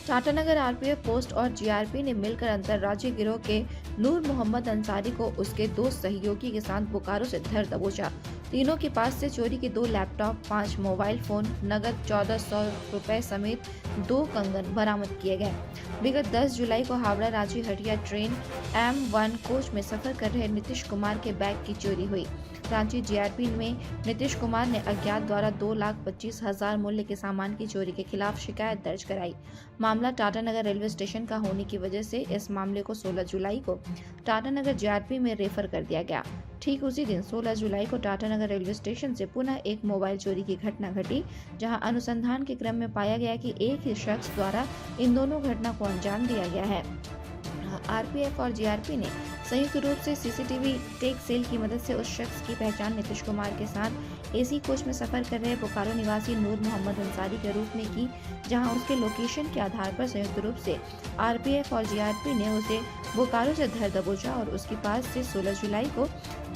Tatanagar RPF post और GRP ने मिलकर अंतर्राज्यीय गिरोह के नूर मोहम्मद अंसारी को उसके दो सहयोगी के साथ बोकारो से धर दबोचा। तीनों के पास से चोरी के 2 लैपटॉप, 5 मोबाइल फोन, नगद 1400 रुपए समेत 2 कंगन बरामद किए गए। विगत 10 जुलाई को Howrah Ranchi Hatia train M1 coach में सफर कर रहे नीतीश कुमार के बैग की चोरी हुई। रांची जीआरपी में नीतीश कुमार ने अज्ञात द्वारा 2,25,000 मूल्य के सामान की चोरी के खिलाफ शिकायत दर्ज कराई। मामला टाटानगर रेलवे स्टेशन का होने की वजह से इस मामले को 16 जुलाई को टाटानगर जीआरपी में रेफर कर दिया गया। ठीक उसी दिन 16 जुलाई को टाटानगर रेलवे स्टेशन से पुनः एक मोबाइल चोरी की घटना घटी, जहां अनुसंधान के क्रम में पाया गया कि एक ही शख्स द्वारा इन दोनों घटना को अंजाम दिया गया है। आरपीएफ और जीआरपी ने संयुक्त रूप से सीसीटीवी टेक सेल की मदद से उस शख्स की पहचान नीतीश कुमार के साथ एसी कोच में सफर कर रहे बोकारो निवासी नूर मोहम्मद अंसारी के रूप में की, जहां उसके लोकेशन के आधार पर संयुक्त रूप से आरपीएफ और जीआरपी ने उसे बोकारो से धर दबोचा और उसके पास से 16 जुलाई को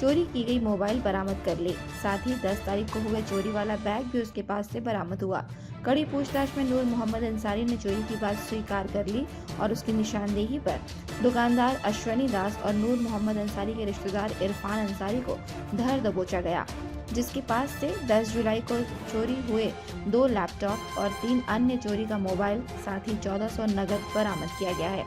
चोरी की गई मोबाइल बरामद कर ली। साथ ही 10 तारीख को हुए चोरी वाला बैग भी उसके पास से बरामद हुआ। कड़ी पूछताछ में नूर मोहम्मद अंसारी ने चोरी की बात स्वीकार कर ली और उसकी निशानदेही पर दुकानदार अश्वनी दास और नूर मोहम्मद अंसारी के रिश्तेदार इरफान अंसारी को धर दबोचा गया, जिसके पास से 10 जुलाई को चोरी हुए 2 लैपटॉप और 3 अन्य चोरी का मोबाइल, साथ ही 1400 नगद बरामद किया गया है।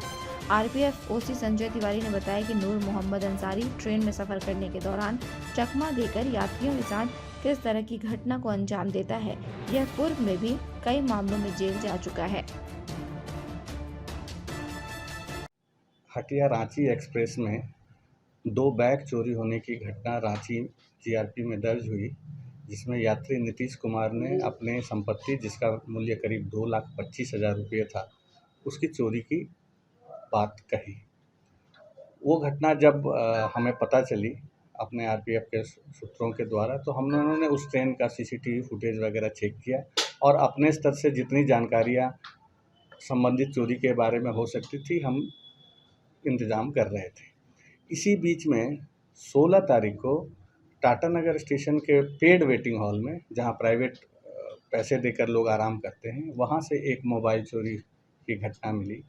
आरपीएफ ओसी संजय तिवारी ने बताया कि नूर मोहम्मद अंसारी ट्रेन में सफर करने के दौरान चकमा देकर यात्रियों के साथ किस तरह की घटना को अंजाम देता है, यह पूर्व में भी कई मामलों में जेल जा चुका है। हटिया रांची एक्सप्रेस में 2 बैग चोरी होने की घटना रांची जीआरपी में दर्ज हुई, जिसमें यात्री नीतीश कुमार ने अपने संपत्ति, जिसका मूल्य करीब 2,25,000 रुपये था, उसकी चोरी की बात कही। वो घटना जब हमें पता चली अपने आरपीएफ के सूत्रों के द्वारा, तो उन्होंने उस ट्रेन का सीसीटीवी फुटेज वगैरह चेक किया और अपने स्तर से जितनी जानकारियाँ संबंधित चोरी के बारे में हो सकती थी, हम इंतज़ाम कर रहे थे। इसी बीच में 16 तारीख को टाटानगर स्टेशन के पेड वेटिंग हॉल में, जहां प्राइवेट पैसे देकर लोग आराम करते हैं, वहां से एक मोबाइल चोरी की घटना मिली।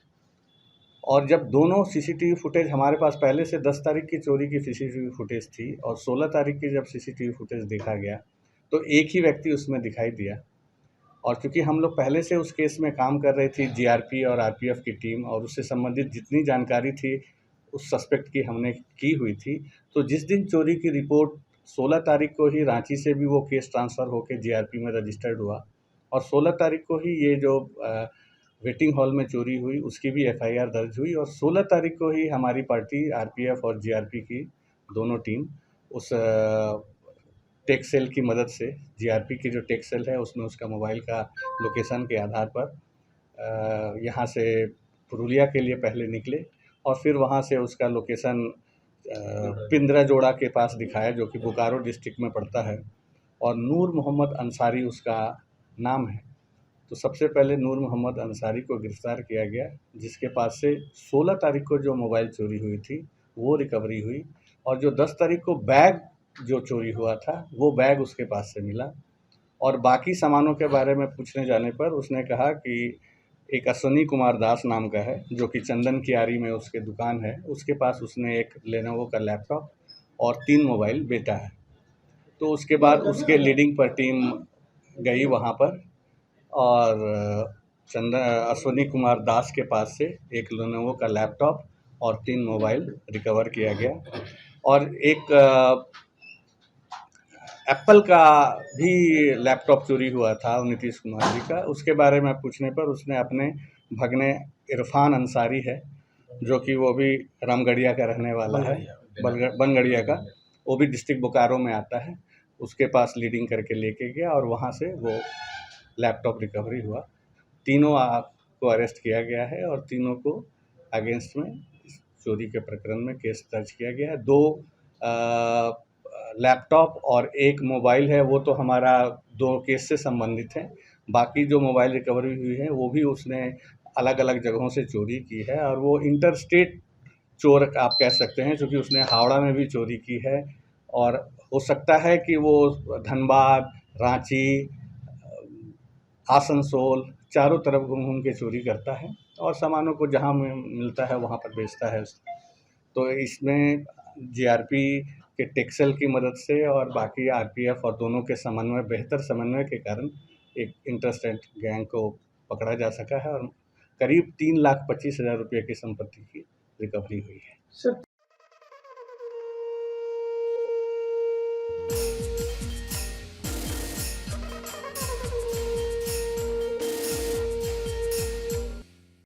और जब दोनों सीसीटीवी फुटेज हमारे पास पहले से 10 तारीख की चोरी की सीसीटीवी फुटेज थी और 16 तारीख की जब सीसीटीवी फुटेज देखा गया, तो एक ही व्यक्ति उसमें दिखाई दिया। और चूँकि हम लोग पहले से उस केस में काम कर रही थी, जीआरपी और आरपीएफ की टीम, और उससे संबंधित जितनी जानकारी थी उस सस्पेक्ट की हमने की हुई थी, तो जिस दिन चोरी की रिपोर्ट 16 तारीख को ही रांची से भी वो केस ट्रांसफ़र होकर जीआरपी में रजिस्टर्ड हुआ और 16 तारीख को ही ये जो वेटिंग हॉल में चोरी हुई उसकी भी एफआईआर दर्ज हुई। और 16 तारीख को ही हमारी पार्टी आरपीएफ और जीआरपी की दोनों टीम उस टेक सेल की मदद से, जीआरपी की जो टेक सेल है उसमें उसका मोबाइल का लोकेशन के आधार पर यहाँ से पुरुलिया के लिए पहले निकले और फिर वहाँ से उसका लोकेशन पिंद्राजोड़ा के पास दिखाया, जो कि बोकारो डिस्ट्रिक्ट में पड़ता है, और नूर मोहम्मद अंसारी उसका नाम है। तो सबसे पहले नूर मोहम्मद अंसारी को गिरफ़्तार किया गया, जिसके पास से 16 तारीख को जो मोबाइल चोरी हुई थी वो रिकवरी हुई और जो 10 तारीख को बैग जो चोरी हुआ था वो बैग उसके पास से मिला। और बाकी सामानों के बारे में पूछने जाने पर उसने कहा कि एक अश्वनी कुमार दास नाम का है, जो कि चंदन कियारी में उसके दुकान है, उसके पास उसने एक लेनोवो का लैपटॉप और 3 मोबाइल बेचा है। तो उसके बाद उसके लीडिंग पर टीम गई वहाँ पर और अश्वनी कुमार दास के पास से एक लेनोवो का लैपटॉप और 3 मोबाइल रिकवर किया गया। और एक एप्पल का भी लैपटॉप चोरी हुआ था नीतीश कुमार जी का। उसके बारे में पूछने पर उसने अपने भगने इरफान अंसारी है, जो कि वो भी रामगढ़िया का रहने वाला है, बनगढ़िया का, वो भी डिस्ट्रिक्ट बोकारो में आता है, उसके पास लीडिंग करके लेके गया और वहाँ से वो लैपटॉप रिकवरी हुआ। तीनों को अरेस्ट किया गया है और तीनों को अगेंस्ट में चोरी के प्रकरण में केस दर्ज किया गया है। 2 लैपटॉप और 1 मोबाइल है, वो तो हमारा 2 केस से संबंधित है। बाकी जो मोबाइल रिकवरी हुई है वो भी उसने अलग अलग जगहों से चोरी की है और वो इंटर स्टेट चोर आप कह सकते हैं, क्योंकि उसने हावड़ा में भी चोरी की है और हो सकता है कि वो धनबाद, रांची, आसनसोल, चारों तरफ घूम घूम के चोरी करता है। और सामानों को जहाँ मिलता है वहाँ पर बेचता है। तो इसमें जीआरपी के टेक्सel की मदद से और बाकी आरपीएफ और दोनों के समन्वय, बेहतर समन्वय के कारण एक इंटरस्टेट गैंग को पकड़ा जा सका है और करीब 3,25,000 रुपये की संपत्ति की रिकवरी हुई है।